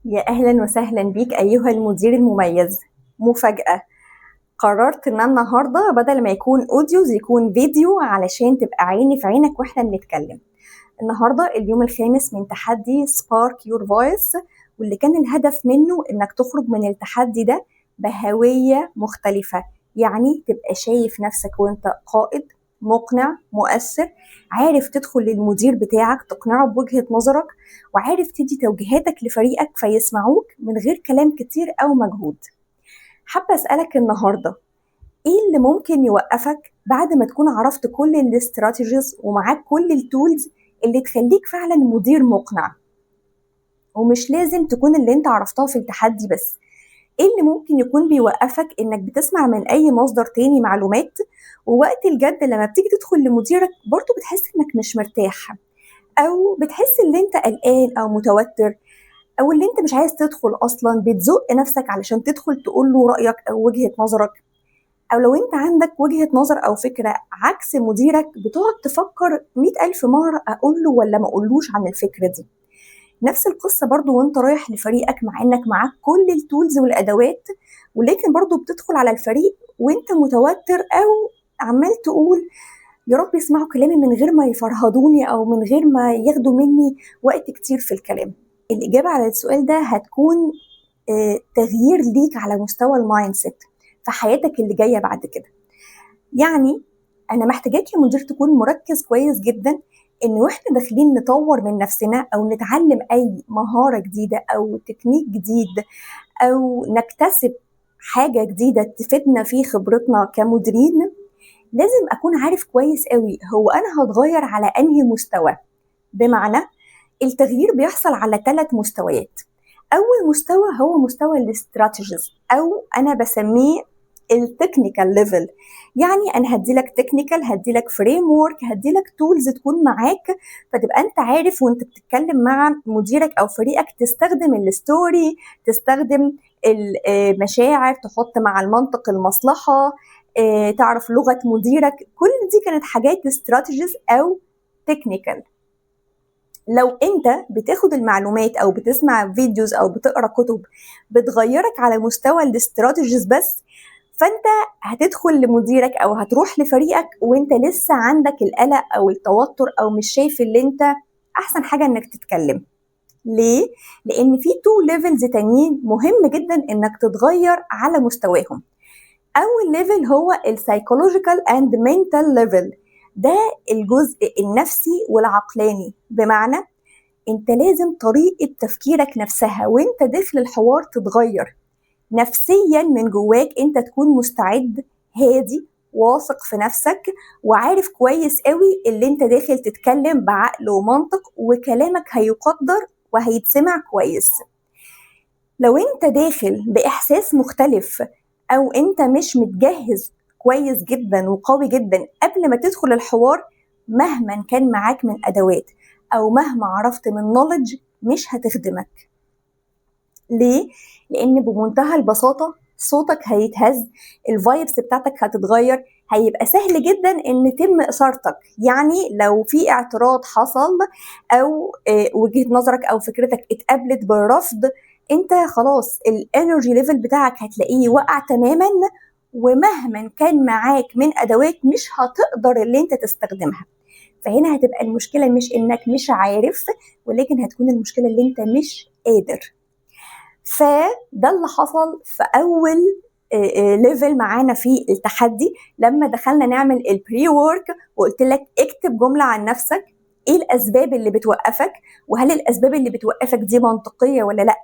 يا أهلا وسهلا بيك أيها المدير المميز. مفاجأة، قررت إن أنا النهاردة بدل ما يكون أوديوز يكون فيديو علشان تبقى عيني في عينك وإحنا بنتكلم. النهاردة اليوم الخامس من تحدي سبارك يور فويس، واللي كان الهدف منه إنك تخرج من التحدي ده بهوية مختلفة. يعني تبقى شايف نفسك وإنت قائد مقنع مؤثر، عارف تدخل للمدير بتاعك تقنعه بوجهة نظرك، وعارف تدي توجيهاتك لفريقك فيسمعوك من غير كلام كتير أو مجهود. حابة أسألك النهاردة، إيه اللي ممكن يوقفك بعد ما تكون عرفت كل الاستراتيجيز ومعاك كل التولز اللي تخليك فعلا مدير مقنع؟ ومش لازم تكون اللي انت عرفتها في التحدي بس. ايه اللي ممكن يكون بيوقفك انك بتسمع من اي مصدر تاني معلومات، ووقت الجد لما بتيجي تدخل لمديرك برضو بتحس انك مش مرتاح، او بتحس ان انت قلقان او متوتر، او اللي انت مش عايز تدخل اصلا بتزق نفسك علشان تدخل تقول له رايك او وجهه نظرك، او لو انت عندك وجهه نظر او فكره عكس مديرك بتقعد تفكر 100,000 مره اقول له ولا ما اقولوش عن الفكره دي. نفس القصه برضو وانت رايح لفريقك مع انك معاك كل التولز والادوات، ولكن برضو بتدخل على الفريق وانت متوتر او عمال تقول يا رب يسمعوا كلامي من غير ما يفرهدوني او من غير ما ياخدوا مني وقت كتير في الكلام. الإجابة على السؤال ده هتكون تغيير ليك على مستوى المايند سيت في حياتك اللي جاية بعد كده. يعني أنا محتاجاك يا مدير تكون مركز كويس جدا إن وإحنا داخلين نطور من نفسنا أو نتعلم أي مهارة جديدة أو تكنيك جديد أو نكتسب حاجة جديدة تفيدنا في خبرتنا كمديرين، لازم أكون عارف كويس قوي هو أنا هتغير على أنهي مستوى. بمعنى التغيير بيحصل على 3 مستويات. أول مستوى هو مستوى الاستراتيجيز أو أنا بسميه التكنيكال ليفل. يعني أنا هديلك تكنيكال، هديلك فريم وورك، هديلك تولز تكون معاك، فتبقى أنت عارف وأنت بتتكلم مع مديرك أو فريقك تستخدم الستوري، تستخدم المشاعر، تحط مع المنطق المصلحة، تعرف لغة مديرك. كل دي كانت حاجات استراتيجيز أو تكنيكال. لو انت بتاخد المعلومات او بتسمع فيديوز او بتقرا كتب بتغيرك على مستوى الاستراتيجيز بس، فانت هتدخل لمديرك او هتروح لفريقك وانت لسه عندك القلق او التوتر او مش شايف اللي انت احسن حاجه انك تتكلم. ليه؟ لان في 2 ليفلز تانيين مهم جدا انك تتغير على مستواهم. اول ليفل هو السايكولوجيكال اند منتال ليفل، ده الجزء النفسي والعقلاني. بمعنى انت لازم طريقة تفكيرك نفسها وانت داخل الحوار تتغير نفسيا من جواك، انت تكون مستعد، هادي، واثق في نفسك، وعارف كويس قوي اللي انت داخل تتكلم بعقل ومنطق وكلامك هيقدر وهيتسمع كويس. لو انت داخل بإحساس مختلف او انت مش متجهز كويس جدا وقوي جدا قبل ما تدخل الحوار، مهما كان معاك من أدوات أو مهما عرفت من نولج مش هتخدمك. ليه؟ لأن بمنتهى البساطة صوتك هيتهز، الفايبس بتاعتك هتتغير، هيبقى سهل جدا ان تم اثارتك. يعني لو في اعتراض حصل او وجهة نظرك او فكرتك اتقابلت بالرفض، انت خلاص الانرجي ليفل بتاعك هتلاقيه وقع تماما، ومهما كان معاك من ادوات مش هتقدر اللي انت تستخدمها. فهنا هتبقى المشكلة مش انك مش عارف، ولكن هتكون المشكلة اللي انت مش قادر. فده اللي حصل في اول ليفل معانا في التحدي. لما دخلنا نعمل البري وورك وقلت لك اكتب جملة عن نفسك، ايه الاسباب اللي بتوقفك، وهل الاسباب اللي بتوقفك دي منطقية ولا لا،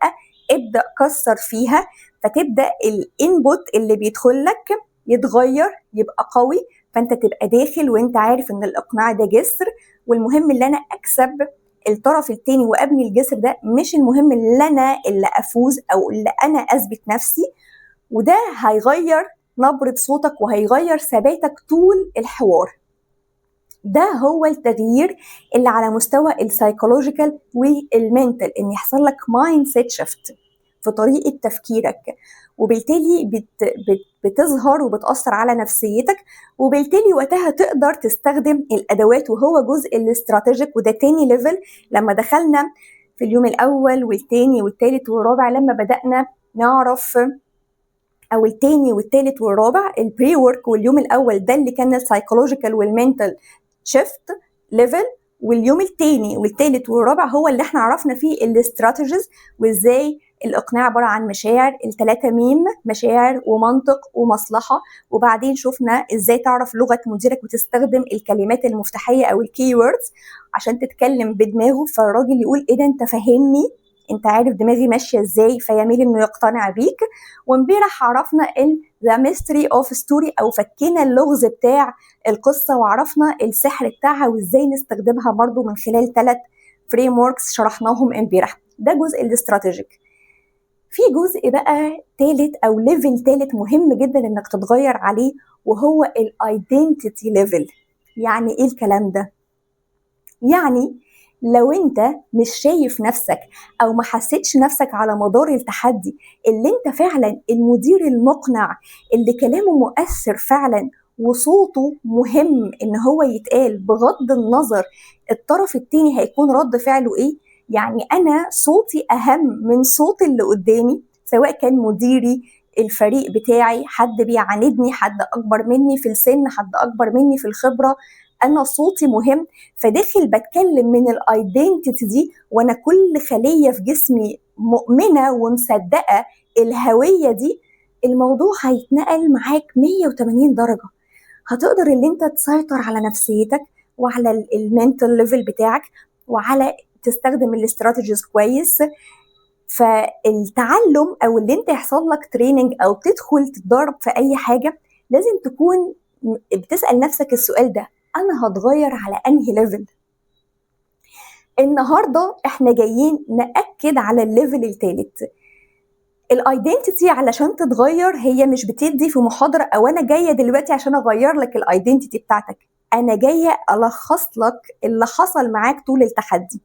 ابدأ كسر فيها، فتبدأ الانبوت اللي بيدخل لك يتغير يبقى قوي، فانت تبقى داخل وانت عارف ان الاقناع ده جسر، والمهم ان انا اكسب الطرف التاني وابني الجسر ده، مش المهم اللي انا اللي افوز او اللي انا اثبت نفسي. وده هيغير نبرة صوتك وهيغير ثباتك طول الحوار. ده هو التغيير اللي على مستوى السايكولوجيكال والمنتال، ان يحصل لك مايند سيت شيفت في طريقة تفكيرك، وبالتالي بتظهر وبتأثر على نفسيتك، وبالتالي وقتها تقدر تستخدم الأدوات وهو جزء الاستراتيجيك. وده تاني ليفل لما دخلنا في اليوم الأول والتاني والتالت والرابع لما بدأنا نعرف، أو التاني والتالت والرابع البري وورك، واليوم الأول ده اللي كان السايكولوجيكال والمنتال شيفت ليفل، واليوم التاني والتالت والرابع هو اللي احنا عرفنا فيه الاستراتيجيز وازاي الإقناع عبارة عن مشاعر، التلاتة ميم، مشاعر ومنطق ومصلحة. وبعدين شفنا ازاي تعرف لغة مديرك وتستخدم الكلمات المفتاحية أو الكي ووردز عشان تتكلم بدماغه، فالراجل يقول ايه ده انت فاهمني، انت عارف دماغي ماشية ازاي، فيميل انه يقتنع بيك. وامبارح عرفنا The Mystery of Story أو فكينا اللغز بتاع القصة وعرفنا السحر بتاعها وإزاي نستخدمها برضو من خلال 3 فريم وركس شرحناهم امبارح. ده جزء الاستراتيجيك. في جزء بقى تالت أو ليفل تالت مهم جدا إنك تتغير عليه، وهو الايدنتيتي ليفل. يعني إيه الكلام ده؟ يعني لو انت مش شايف نفسك او ما حسيتش نفسك على مدار التحدي اللي انت فعلا المدير المقنع اللي كلامه مؤثر فعلا وصوته مهم ان هو يتقال بغض النظر الطرف التاني هيكون رد فعله ايه، يعني انا صوتي اهم من صوت اللي قدامي، سواء كان مديري، الفريق بتاعي، حد بيعاندني، حد اكبر مني في السن، حد اكبر مني في الخبرة، انا صوتي مهم. فداخل بتكلم من الايدنتيتي دي وانا كل خليه في جسمي مؤمنه ومصدقه الهويه دي، الموضوع هيتنقل معاك 180 درجه. هتقدر ان انت تسيطر على نفسيتك وعلى المنتال ليفل بتاعك وعلى تستخدم الاستراتيجيز كويس. فالتعلم او اللي انت يحصل لك تريننج او تدخل تتدرب في اي حاجه لازم تكون بتسال نفسك السؤال ده، انا هتغير على انهي ليفل؟ النهارده احنا جايين ناكد على الليفل الثالث. الايدنتيتي علشان تتغير هي مش بتدي في محاضره او انا جايه دلوقتي عشان اغير لك الايدنتيتي بتاعتك، انا جايه الخص لك اللي حصل معاك طول التحدي.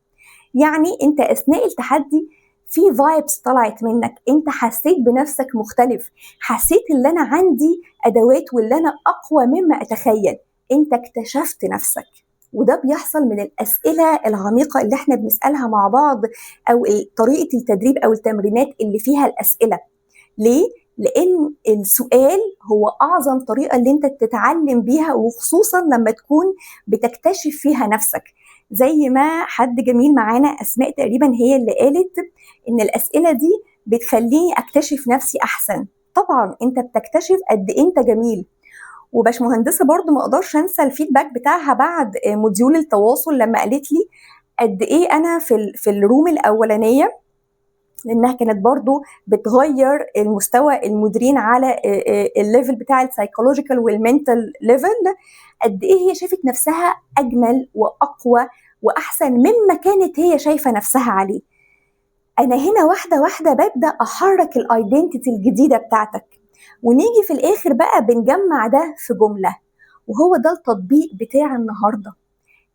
يعني انت اثناء التحدي في فايبس طلعت منك، انت حسيت بنفسك مختلف، حسيت ان انا عندي ادوات واللي انا اقوى مما اتخيل، انت اكتشفت نفسك. وده بيحصل من الأسئلة العميقة اللي احنا بنسألها مع بعض، أو طريقة التدريب أو التمرينات اللي فيها الأسئلة. ليه؟ لأن السؤال هو أعظم طريقة اللي انت تتعلم بيها، وخصوصا لما تكون بتكتشف فيها نفسك. زي ما حد جميل معانا أسماء تقريبا هي اللي قالت إن الأسئلة دي بتخليني أكتشف نفسي أحسن. طبعا انت بتكتشف قد إيه انت جميل. وباشمهندسه برضو ما اقدرش انسى الفيدباك بتاعها بعد موديول التواصل لما قالت لي قد ايه انا في الروم الاولانيه، لانها كانت برضو بتغير المستوى المديرين على الليفل بتاع السايكولوجيكال والمنتال ليفل، قد ايه هي شافت نفسها اجمل واقوى واحسن مما كانت هي شايفه نفسها عليه. انا هنا واحده واحده ببدا احرك الايدنتيتي الجديده بتاعتك، ونيجي في الاخر بقى بنجمع ده في جمله، وهو ده التطبيق بتاع النهارده.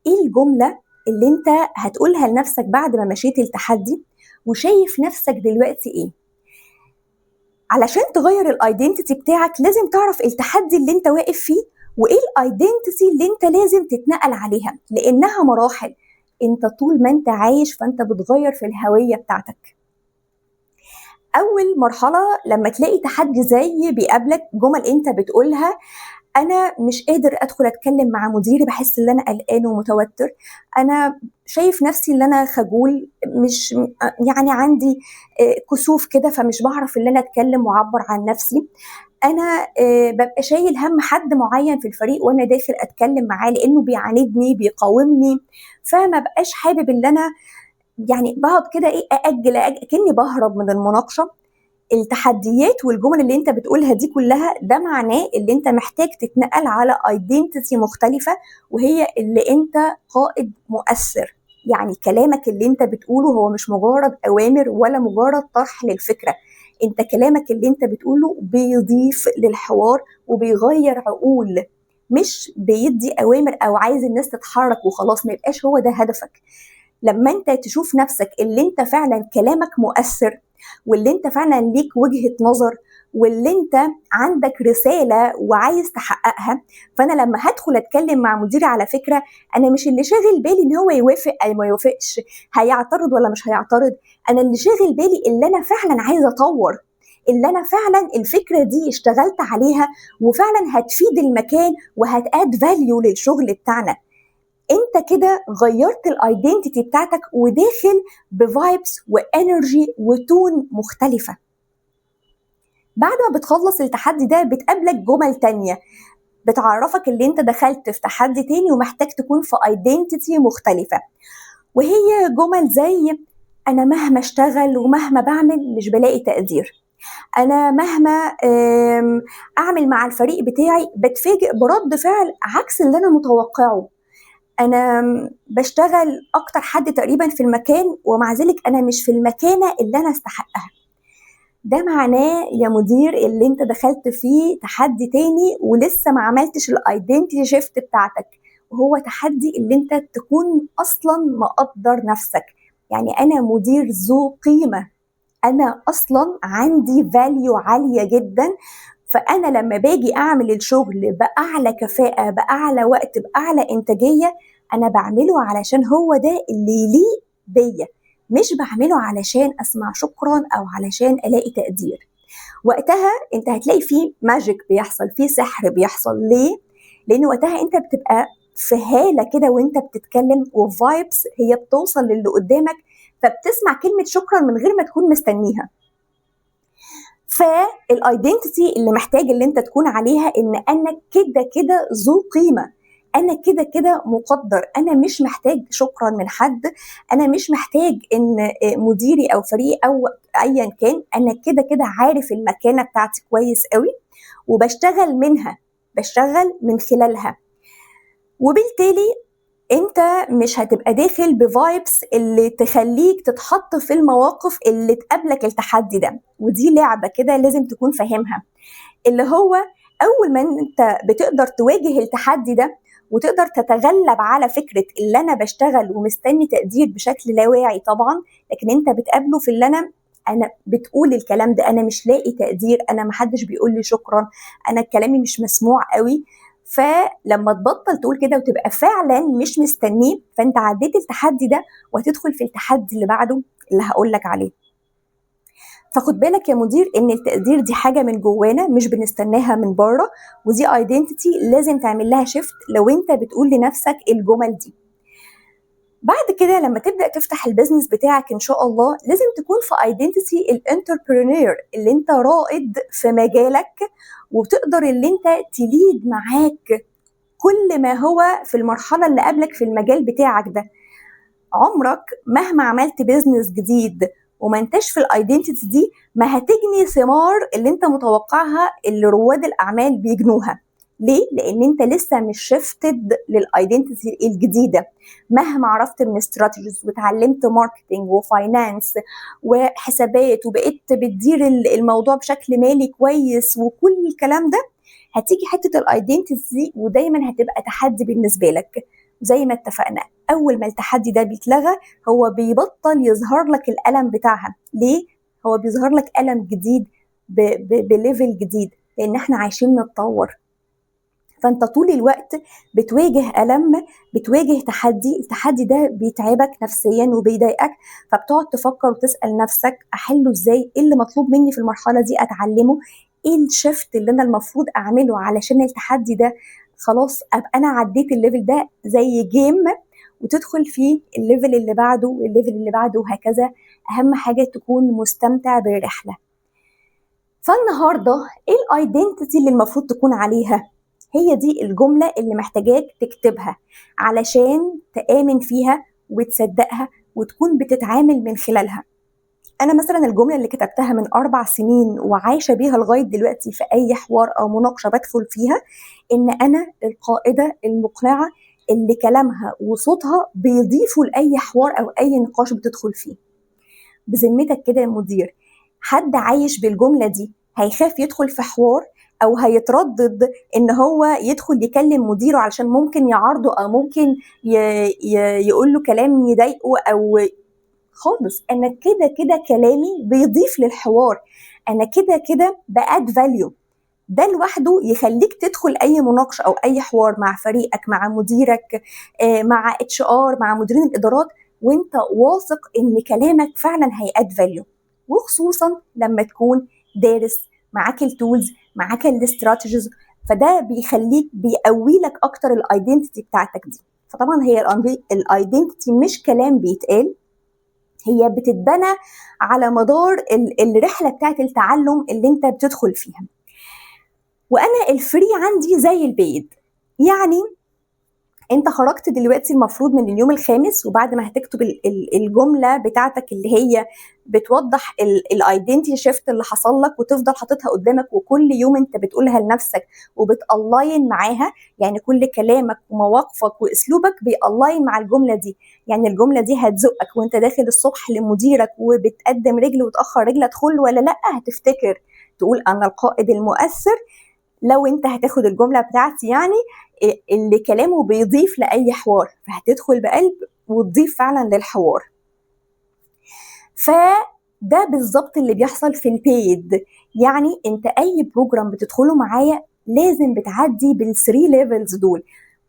ايه الجمله اللي انت هتقولها لنفسك بعد ما مشيت التحدي وشايف نفسك دلوقتي ايه؟ علشان تغير الايدنتيتي بتاعك لازم تعرف التحدي اللي انت واقف فيه وايه الايدنتيتي اللي انت لازم تتنقل عليها، لانها مراحل. انت طول ما انت عايش فانت بتغير في الهويه بتاعتك. اول مرحله لما تلاقي تحدي زي بيقابلك جمل انت بتقولها، انا مش قادر ادخل اتكلم مع مديري، بحس ان انا قلقان ومتوتر، انا شايف نفسي ان انا خجول، مش يعني عندي كسوف كده فمش بعرف ان انا اتكلم واعبر عن نفسي، انا ببقى شايل هم حد معين في الفريق وانا داخل اتكلم معاه لانه بيعاندني بيقاومني، فما بقاش حابب ان انا يعني بقعد كده ايه ااجل كاني بهرب من المناقشه. التحديات والجمل اللي انت بتقولها دي كلها ده معناه اللي انت محتاج تتنقل على ايدنتيتي مختلفه، وهي اللي انت قائد مؤثر. يعني كلامك اللي انت بتقوله هو مش مجرد اوامر ولا مجرد طرح للفكره، انت كلامك اللي انت بتقوله بيضيف للحوار وبيغير عقول، مش بيدي اوامر او عايز الناس تتحرك وخلاص، ما يبقاش هو ده هدفك. لما انت تشوف نفسك اللي انت فعلا كلامك مؤثر واللي انت فعلا ليك وجهة نظر واللي انت عندك رسالة وعايز تحققها. فانا لما هدخل اتكلم مع مديري على فكرة، انا مش اللي شاغل بالي ان هو يوافق او ما يوافقش، هيعترض ولا مش هيعترض. انا اللي شاغل بالي اللي انا فعلا عايزة اطور، اللي انا فعلا الفكرة دي اشتغلت عليها وفعلا هتفيد المكان وهتاد فاليو للشغل بتاعنا. انت كده غيرت الايدنتيتي بتاعتك وداخل بفايبس وانرجي وتون مختلفة. بعد ما بتخلص التحدي ده بتقابلك جمل تانية بتعرفك اللي انت دخلت في تحدي تاني ومحتاج تكون في ايدنتيتي مختلفة. وهي جمل زي: انا مهما اشتغل ومهما بعمل مش بلاقي تقدير، انا مهما اعمل مع الفريق بتاعي بتفاجئ برد فعل عكس اللي انا متوقعه، انا بشتغل اكتر حد تقريبا في المكان ومع ذلك انا مش في المكانة اللي انا استحقها. ده معناه يا مدير اللي انت دخلت فيه تحدي تاني ولسه ما عملتش الايدنتي شيفت بتاعتك، وهو تحدي اللي انت تكون اصلا مقدر نفسك. يعني انا مدير ذو قيمة، انا اصلا عندي فاليو عالية جدا، فانا لما باجي اعمل الشغل باعلى كفاءة باعلى وقت باعلى انتاجية، انا بعمله علشان هو ده اللي يليق بيا، مش بعمله علشان اسمع شكرا او علشان الاقي تقدير. وقتها انت هتلاقي فيه ماجيك بيحصل، فيه سحر بيحصل. ليه؟ لان وقتها انت بتبقى في هالة كده وانت بتتكلم، وفايبس هي بتوصل للي قدامك، فبتسمع كلمة شكرا من غير ما تكون مستنيها. فالايدنتيتي اللي محتاج اللي انت تكون عليها ان انا كده كده ذو قيمة، انا كده كده مقدر، انا مش محتاج شكرا من حد، انا مش محتاج ان مديري او فريقي او ايا كان، انا كده كده عارف المكانة بتاعتي كويس قوي وبشتغل منها، بشتغل من خلالها. وبالتالي انت مش هتبقى داخل بفايبس اللي تخليك تتحط في المواقف اللي تقابلك التحدي ده. ودي لعبة كده لازم تكون فاهمها، اللي هو اول ما انت بتقدر تواجه التحدي ده وتقدر تتغلب على فكرة اللي انا بشتغل ومستني تقدير بشكل لا واعي طبعا، لكن انت بتقابله في اللي انا بتقول الكلام ده، انا مش لاقي تقدير، انا محدش بيقول لي شكرا، انا كلامي مش مسموع قوي. فلما تبطل تقول كده وتبقى فعلا مش مستنيه، فانت عديت التحدي ده وهتدخل في التحدي اللي بعده اللي هقولك عليه. فخد بالك يا مدير ان التقدير دي حاجه من جوانا مش بنستناها من بره، ودي ايدنتيتي لازم تعمل لها شيفت لو انت بتقول لنفسك الجمل دي. بعد كده لما تبدا تفتح البيزنس بتاعك ان شاء الله لازم تكون في ايدنتيتي الانتربرينور، اللي انت رائد في مجالك وتقدر اللي انت تليد معاك كل ما هو في المرحله اللي قبلك في المجال بتاعك ده. عمرك مهما عملت بيزنس جديد وما انتش في الايدنتيتي دي ما هتجني ثمار اللي انت متوقعها اللي رواد الاعمال بيجنوها. ليه؟ لان انت لسه مش شفتد للايدنتيتي الجديده. مهما عرفت من استراتيجيز وتعلمت ماركتنج وفاينانس وحسابات وبقيت بتدير الموضوع بشكل مالي كويس وكل الكلام ده، هتيجي حته الايدنتيتي دي ودايما هتبقى تحدي بالنسبه لك. زي ما اتفقنا، اول ما التحدي ده بيتلغى هو بيبطل يظهر لك الالم بتاعها. ليه؟ هو بيظهر لك الم جديد بليفل جديد، لان احنا عايشين نتطور. فانت طول الوقت بتواجه الم، بتواجه تحدي، التحدي ده بيتعبك نفسيا وبيضايقك، فبتقعد تفكر وتسال نفسك احله ازاي، ايه اللي مطلوب مني في المرحله دي اتعلمه، ايه الشفت اللي انا المفروض اعمله علشان التحدي ده خلاص ابقى انا عديت الليفل ده زي جيم وتدخل فيه الليفل اللي بعده والليفل اللي بعده وهكذا. اهم حاجه تكون مستمتع بالرحله. فالنهارده ايه الايدنتيتي اللي المفروض تكون عليها؟ هي دي الجمله اللي محتاجاك تكتبها علشان تآمن فيها وتصدقها وتكون بتتعامل من خلالها. انا مثلا الجمله اللي كتبتها من 4 سنين وعايشه بيها لغايه دلوقتي في اي حوار او مناقشه بدخل فيها، ان انا القائده المقنعه اللي كلامها وصوتها بيضيفوا لاي حوار او اي نقاش بتدخل فيه. بذمتك كده يا مدير، حد عايش بالجمله دي هيخاف يدخل في حوار او هيتردد ان هو يدخل يكلم مديره علشان ممكن يعارضه او ممكن يقول له كلام يضايقه؟ او خالص، انا كده كده كلامي بيضيف للحوار، انا كده كده باد فاليو. ده لوحده يخليك تدخل اي مناقشه او اي حوار مع فريقك، مع مديرك، مع HR، مع مديرين الادارات، وانت واثق ان كلامك فعلا هيأد فاليو. وخصوصا لما تكون دارس، معاك التولز، معاك الاستراتيجيز، فده بيخليك بيقوي لك اكتر الايدنتيتي بتاعتك دي. فطبعا هي الايدنتيتي مش كلام بيتقال، هي بتتبنى على مدار الرحله بتاعت التعلم اللي انت بتدخل فيها. وانا الفري عندي زي البيد، يعني انت خرجت دلوقتي المفروض من اليوم الخامس، وبعد ما هتكتب الجمله بتاعتك اللي هي بتوضح الايدنتي شيفت اللي حصل لك، وتفضل حاططها قدامك، وكل يوم انت بتقولها لنفسك وبتالاين معاها، يعني كل كلامك ومواقفك واسلوبك بيالاين مع الجمله دي. يعني الجمله دي هتزقك وانت داخل الصبح لمديرك وبتقدم رجل وتاخر رجل، ادخل ولا لا، هتفتكر تقول انا القائد المؤثر. لو انت هتاخد الجمله بتاعتي يعني اللي كلامه بيضيف لاي حوار، فهتدخل بقلب وتضيف فعلا للحوار. فده بالظبط اللي بيحصل في البيد. يعني انت اي بروجرام بتدخله معايا لازم بتعدي بالثري ليفلز دول.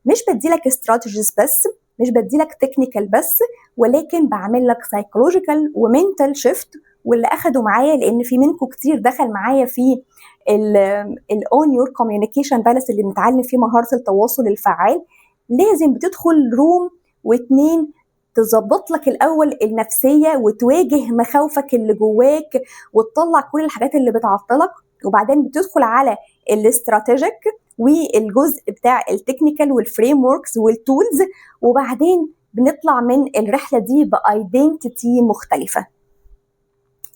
مش بديلك استراتيجيز بس، مش بديلك تكنيكال بس، ولكن بعمل لك سايكولوجيكال ومنتال شيفت. واللي اخدوا معايا، لان في منكم كتير دخل معايا في الاون يور كوميونيكيشن بالانس اللي بنتعلم فيه مهاره التواصل الفعال، لازم بتدخل روم واتنين تظبط لك الاول النفسيه وتواجه مخاوفك اللي جواك وتطلع كل الحاجات اللي بتعطلك، وبعدين بتدخل على الاستراتيجيك والجزء بتاع التكنيكال والفريم وركس والتولز، وبعدين بنطلع من الرحله دي بايدنتيتي مختلفه.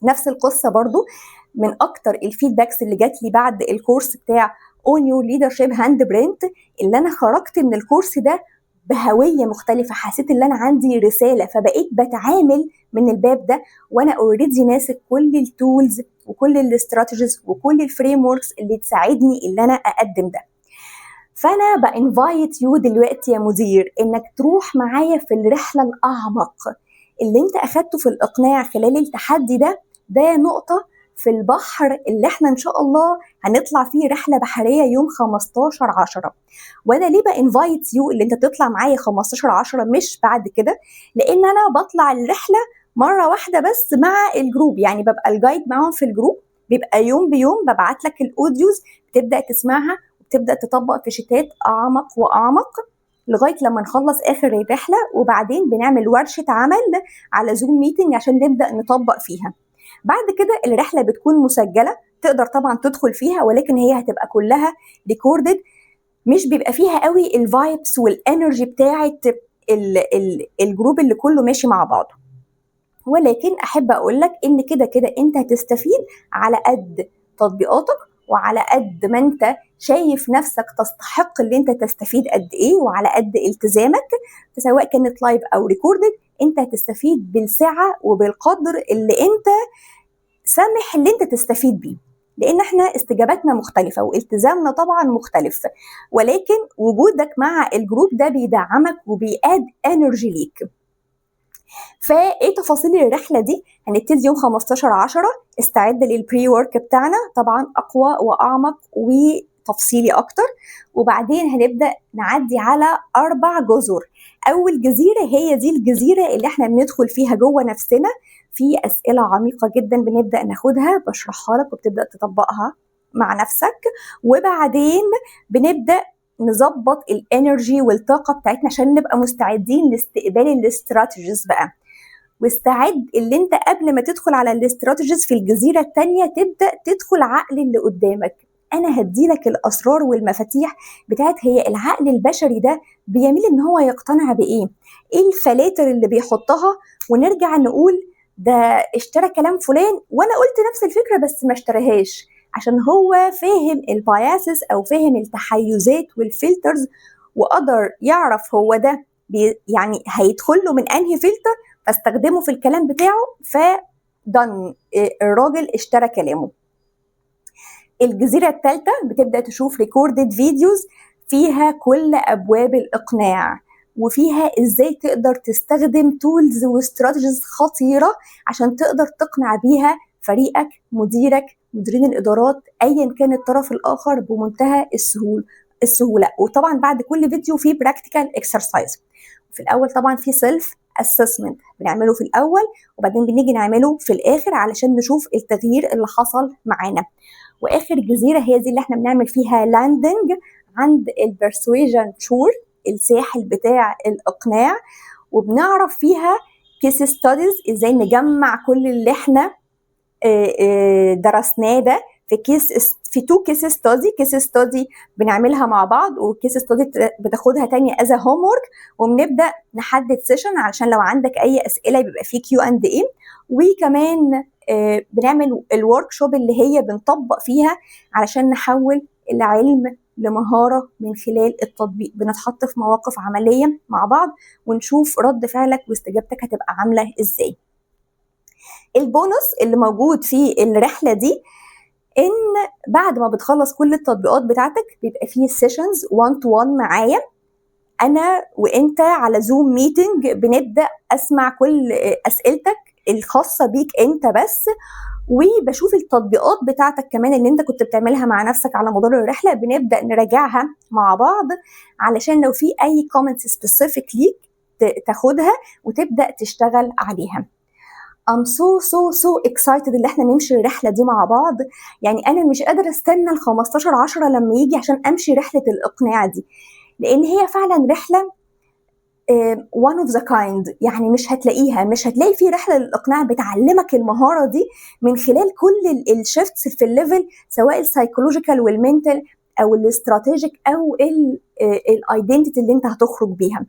نفس القصه برضو من اكتر الفيدباكس اللي جات لي بعد الكورس بتاع اون يور ليدرشيب هاند برنت، اللي انا خرجت من الكورس ده بهويه مختلفه، حسيت ان انا عندي رساله، فبقيت بتعامل من الباب ده وانا اوريدي ماسك كل التولز وكل الاستراتيجيز وكل الفريم وركس اللي تساعدني ان انا اقدم ده. فانا بانفايت يو دلوقتي يا مدير انك تروح معايا في الرحله الاعمق اللي انت اخدته في الاقناع خلال التحدي ده. ده نقطه في البحر اللي احنا ان شاء الله هنطلع فيه رحله بحريه يوم 15/10. وانا ليه بانفايت يو اللي انت تطلع معايا 15/10 مش بعد كده؟ لان انا بطلع الرحله مره واحده بس مع الجروب، يعني ببقى الجايد معاهم في الجروب، بيبقى يوم بيوم ببعت لك الاوديوز بتبدا تسمعها وتبدا تطبق في شتات اعمق واعمق لغايه لما نخلص اخر الرحله، وبعدين بنعمل ورشه عمل على زوم ميتنج عشان نبدا نطبق فيها. بعد كده الرحله بتكون مسجله، تقدر طبعا تدخل فيها، ولكن هي هتبقى كلها ريكوردد، مش بيبقى فيها قوي الفايبس والانرجي بتاعه الجروب اللي كله ماشي مع بعضه. ولكن احب اقول لك ان كده كده انت هتستفيد على قد تطبيقاتك وعلى قد ما انت شايف نفسك تستحق اللي انت تستفيد قد ايه، وعلى قد التزامك، سواء كانت لايف او ريكوردد. انت هتستفيد بالسعه وبالقدر اللي انت سامح اللي انت تستفيد بيه، لان احنا استجاباتنا مختلفه والتزامنا طبعا مختلف، ولكن وجودك مع الجروب ده بيدعمك وبياد انرجي ليك. فايه تفاصيل الرحله دي؟ هنبتدي يوم 15/10. استعد للبري ورك بتاعنا، طبعا اقوى واعمق وتفصيلي اكتر. وبعدين هنبدا نعدي على 4 جزر. اول جزيره هي دي الجزيره اللي احنا بندخل فيها جوه نفسنا، في اسئله عميقه جدا بنبدا ناخدها بشرحها لك وبتبدا تطبقها مع نفسك، وبعدين بنبدا نظبط الانرجي والطاقه بتاعتنا عشان نبقى مستعدين لاستقبال الاستراتيجيز بقى. واستعد اللي انت قبل ما تدخل على الاستراتيجيز في الجزيره الثانيه تبدا تدخل عقل اللي قدامك. انا هديلك الاسرار والمفاتيح بتاعت هي العقل البشري ده بيميل ان هو يقتنع بايه، ايه الفلاتر اللي بيحطها، ونرجع نقول ده اشترى كلام فلان وانا قلت نفس الفكره بس ما اشتراهاش، عشان هو فاهم الباياسز او فاهم التحيزات والفلترز، وقدر يعرف هو ده يعني هيدخل له من انهي فلتر فاستخدمه في الكلام بتاعه، فدن الراجل اشترى كلامه. الجزيرة الثالثة بتبدأ تشوف ريكوردد فيديوز فيها كل أبواب الإقناع، وفيها إزاي تقدر تستخدم تولز واستراتيجيز خطيرة عشان تقدر تقنع بيها فريقك، مديرك، مديرين الإدارات، أيا كان الطرف الآخر بمنتهى السهولة. وطبعا بعد كل فيديو فيه براكتيكال اكسرسايز. في الأول طبعا في سيلف اسسمنت بنعمله في الأول، وبعدين بنيجي نعمله في الآخر علشان نشوف التغيير اللي حصل معانا. واخر جزيره هي دي اللي احنا بنعمل فيها لاندنج عند البرسويجن شور، الساحل بتاع الاقناع، وبنعرف فيها كيس ستاديز، ازاي نجمع كل اللي احنا درسناه ده في 2 كيس ستادي. كيس ستادي بنعملها مع بعض، وكيس ستادي بتاخدها تاني از هوم ورك، وبنبدا نحدد سيشن علشان لو عندك اي اسئله بيبقى فيه Q&A. وكمان بنعمل الورك شوب اللي هي بنطبق فيها علشان نحول العلم لمهارة من خلال التطبيق. بنتحط في مواقف عملية مع بعض ونشوف رد فعلك واستجابتك هتبقى عاملة ازاي. البونص اللي موجود في الرحلة دي ان بعد ما بتخلص كل التطبيقات بتاعتك بيبقى فيه سيشنز 1 to 1 معايا انا وانت على زوم ميتنج، بنبدأ اسمع كل اسئلتك الخاصة بيك انت بس، وبشوف التطبيقات بتاعتك كمان اللي انت كنت بتعملها مع نفسك على مدار الرحلة، بنبدأ نراجعها مع بعض علشان لو في اي كومنتس سبيسيفيك ليك تاخدها وتبدأ تشتغل عليها. I'm so excited اللي احنا نمشي الرحلة دي مع بعض. يعني انا مش قادرة استنى ال15/10 لما يجي عشان امشي رحلة الاقناع دي، لان هي فعلا رحلة one of the kind. يعني مش هتلاقي في رحلة للإقناع بتعلمك المهارة دي من خلال كل الشيفتس في الليفل، سواء السايكولوجيكال والمنتال أو الاستراتيجيك أو الايدنتيتي اللي انت هتخرج بيها.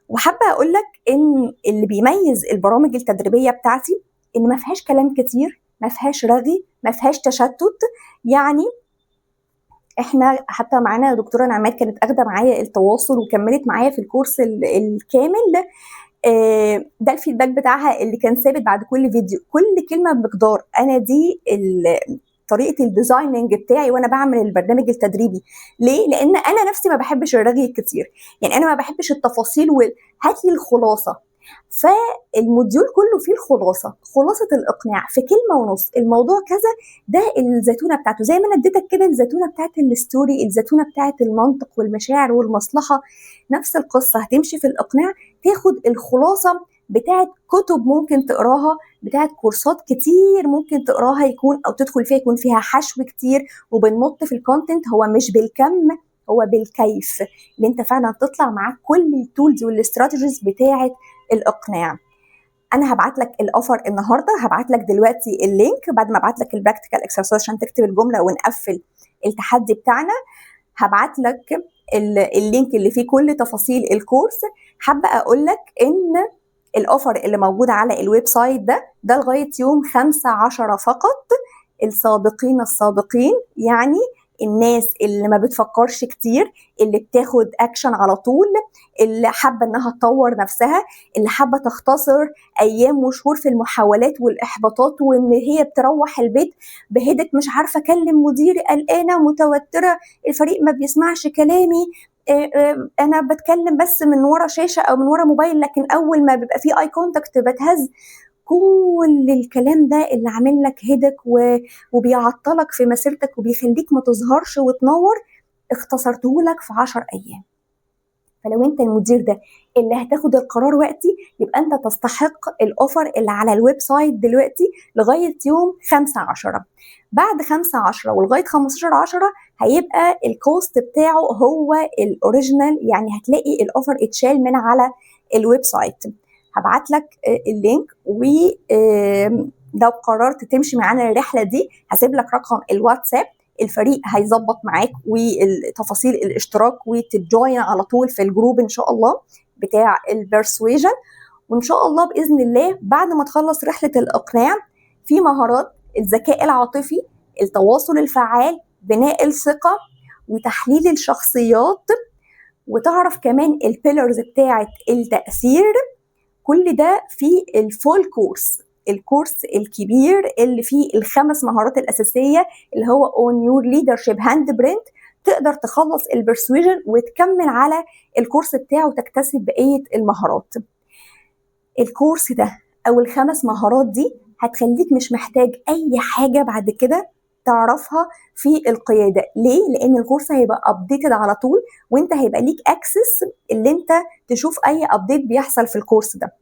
وحابة أقول لك إن اللي بيميز البرامج التدريبية بتاعتي إن ما فيهاش كلام كتير، ما فيهاش رغي، ما فيهاش تشتت. يعني احنا حتى معانا دكتوره نعمات كانت اخده معايا التواصل وكملت معايا في الكورس الكامل. ده الفيدباك بتاعها اللي كان ثابت بعد كل فيديو، كل كلمه بمقدار. انا دي طريقه الديزايننج بتاعي وانا بعمل البرنامج التدريبي. ليه؟ لان انا نفسي ما بحبش الرغي الكتير، يعني انا ما بحبش التفاصيل هات لي الخلاصه. فالموديول كله فيه خلاصه الاقناع في كلمه ونص، الموضوع كذا. ده الزيتونه بتاعته، زي ما انا اديتك كده الزيتونه بتاعت الستوري، الزيتونه بتاعت المنطق والمشاعر والمصلحه. نفس القصه هتمشي في الاقناع، تاخد الخلاصه بتاعت كتب ممكن تقراها، بتاعت كورسات كتير ممكن تقراها يكون او تدخل فيها يكون فيها حشو كتير، وبنمط في الكونتنت. هو مش بالكم، هو بالكيف، اللي انت فعلا تطلع معاك كل التولز والاستراتيجيز بتاعت الاقناع. انا هبعت لك الاوفر النهارده، هبعت لك دلوقتي اللينك بعد ما ابعت لك البراكتيكال اكسرسايز عشان تكتب الجمله ونقفل التحدي بتاعنا. هبعت لك اللينك اللي فيه كل تفاصيل الكورس. حابه اقول لك ان الاوفر اللي موجود على الويب سايت ده لغايه يوم 15 فقط. السابقين يعني الناس اللي ما بتفكرش كتير، اللي بتاخد اكشن على طول، اللي حابه انها تطور نفسها، اللي حابه تختصر ايام وشهور في المحاولات والاحباطات، وان هي بتروح البيت بهدت مش عارفه اكلم مديري، قلقانه متوتره، الفريق ما بيسمعش كلامي، انا بتكلم بس من ورا شاشه او من ورا موبايل، لكن اول ما بيبقى في اي كونتاكت بتهز. كل الكلام ده اللي عامل لك هدك وبيعطلك في مسيرتك وبيخليك ما تظهرش وتنور، اختصرته لك في 10 ايام. فلو انت المدير ده اللي هتاخد القرار وقتي، يبقى انت تستحق الاوفر اللي على الويب سايت دلوقتي لغايه يوم 15. بعد 15 ولغايه 15/10 هيبقى الكوست بتاعه هو الاوريجينال، يعني هتلاقي الاوفر اتشال من على الويب سايت. هبعت لك اللينك، ولو قررت تمشي معانا الرحله دي هسيب لك رقم الواتساب، الفريق هيظبط معاك وتفاصيل الاشتراك وتجوين على طول في الجروب ان شاء الله بتاع البرسويجن. وان شاء الله باذن الله بعد ما تخلص رحله الاقناع في مهارات الذكاء العاطفي، التواصل الفعال، بناء الثقه، وتحليل الشخصيات، وتعرف كمان البيلرز بتاعه التاثير. كل ده في الفول الكورس الكبير اللي فيه ال5 مهارات الأساسية، اللي هو On Your Leadership Handprint. تقدر تخلص البرسويجن وتكمل على الكورس بتاعه وتكتسب بقية المهارات. الكورس ده أو ال5 مهارات دي هتخليك مش محتاج اي حاجه بعد كده تعرفها في القياده. ليه؟ لان الكورس هيبقى ابديتد على طول، وانت هيبقى ليك اكسس اللي انت تشوف اي ابديت بيحصل في الكورس ده،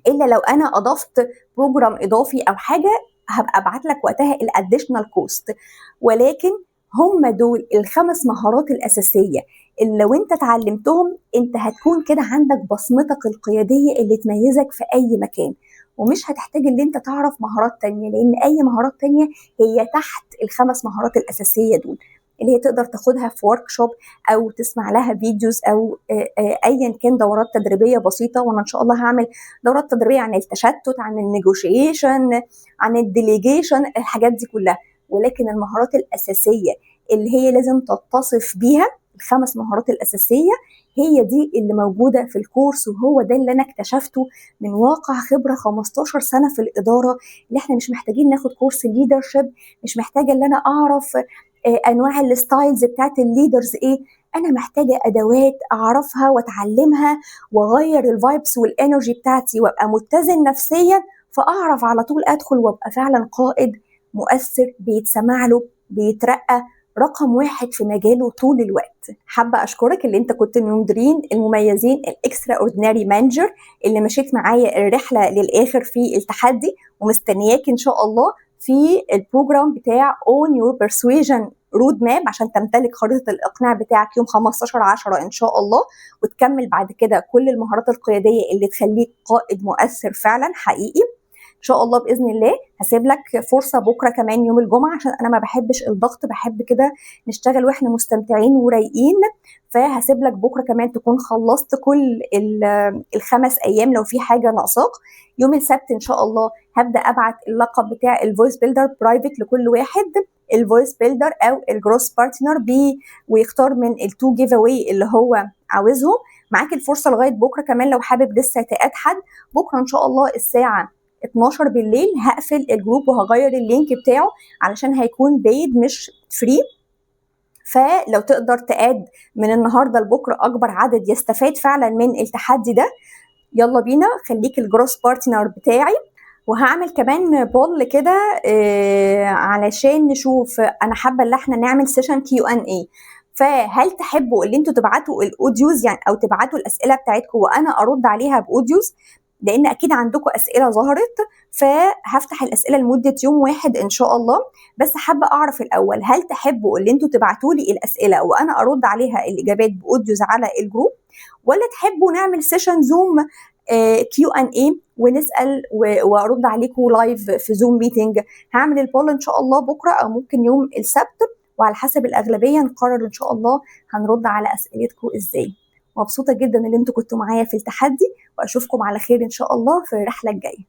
الا لو انا اضفت بروجرام اضافي او حاجه هبقى ابعت لك وقتها الاديشنال كوست. ولكن هم دول الخمس مهارات الاساسيه اللي لو انت اتعلمتهم انت هتكون كده عندك بصمتك القياديه اللي تميزك في اي مكان، ومش هتحتاج ان انت تعرف مهارات تانية، لان اي مهارات تانية هي تحت الخمس مهارات الاساسيه دول اللي هي تقدر تاخدها في ورك شوب او تسمع لها فيديوز او ايا كان دورات تدريبيه بسيطه. وانا ان شاء الله هعمل دورات تدريبيه عن التشتت، عن النيجوشيشن، عن الديليجيشن، الحاجات دي كلها. ولكن المهارات الاساسيه اللي هي لازم تتصف بيها، الخمس مهارات الاساسيه، هي دي اللي موجوده في الكورس. وهو ده اللي انا اكتشفته من واقع خبره 15 سنه في الاداره، اللي احنا مش محتاجين ناخد كورس ليدرشيب، مش محتاجه ان انا اعرف انواع الستايلز بتاعت الليدرز ايه، انا محتاجه ادوات اعرفها واتعلمها واغير الفايبس والانرجي بتاعتي وابقى متزن نفسيا، فاعرف على طول ادخل وابقى فعلا قائد مؤثر بيتسمع له، بيترقى رقم واحد في مجاله طول الوقت. حابه اشكرك اللي انت كنت من المديرين المميزين الاكسترا اورديناري مانجر اللي مشيت معايا الرحله للاخر في التحدي، ومستنياك ان شاء الله في البروجرام بتاع Own Your Persuasion رود ماب عشان تمتلك خريطة الإقناع بتاعك يوم 15/10 إن شاء الله، وتكمل بعد كده كل المهارات القيادية اللي تخليك قائد مؤثر فعلا حقيقي ان شاء الله باذن الله. هسيب لك فرصه بكره كمان يوم الجمعه، عشان انا ما بحبش الضغط، بحب كده نشتغل واحنا مستمتعين ورايقين. فهسيب لك بكره كمان تكون خلصت كل الخمس ايام لو في حاجه ناقصاك. يوم السبت ان شاء الله هبدا ابعت اللقب بتاع الفويس بيلدر برايفت لكل واحد، الفويس بيلدر او الجروس بارتنر ويختار من التو جيف اواي اللي هو عاوزهم. معاك الفرصه لغايه بكره كمان لو حابب لسه تقاد حد. بكره ان شاء الله الساعه 12 بالليل هقفل الجروب وهغير اللينك بتاعه علشان هيكون بيد مش فري، فلو تقدر تقاد من النهارده لبكره اكبر عدد يستفاد فعلا من التحدي ده يلا بينا خليك الجروس بارتنر بتاعي. وهعمل كمان بول كده علشان نشوف، انا حابه ان احنا نعمل سيشن Q&A، فهل تحبوا اللي انتوا تبعتوا الاوديوز يعني او تبعتوا الاسئله بتاعتكم وانا ارد عليها باوديوز، لان اكيد عندكم اسئله ظهرت، فهفتح الاسئله لمده يوم واحد ان شاء الله. بس حابه اعرف الاول هل تحبوا اللي انتوا تبعتوا لي الاسئله وانا ارد عليها الاجابات باوديوز على الجروب، ولا تحبوا نعمل سيشن زوم Q&A ونسال وارد عليكم لايف في زوم ميتنج. هعمل البول ان شاء الله بكره او ممكن يوم السبت، وعلى حسب الاغلبيه نقرر ان شاء الله هنرد على اسئلتكم ازاي. مبسوطه جدا ان انتوا كنتوا معايا في التحدي، واشوفكم على خير ان شاء الله في الرحله الجايه.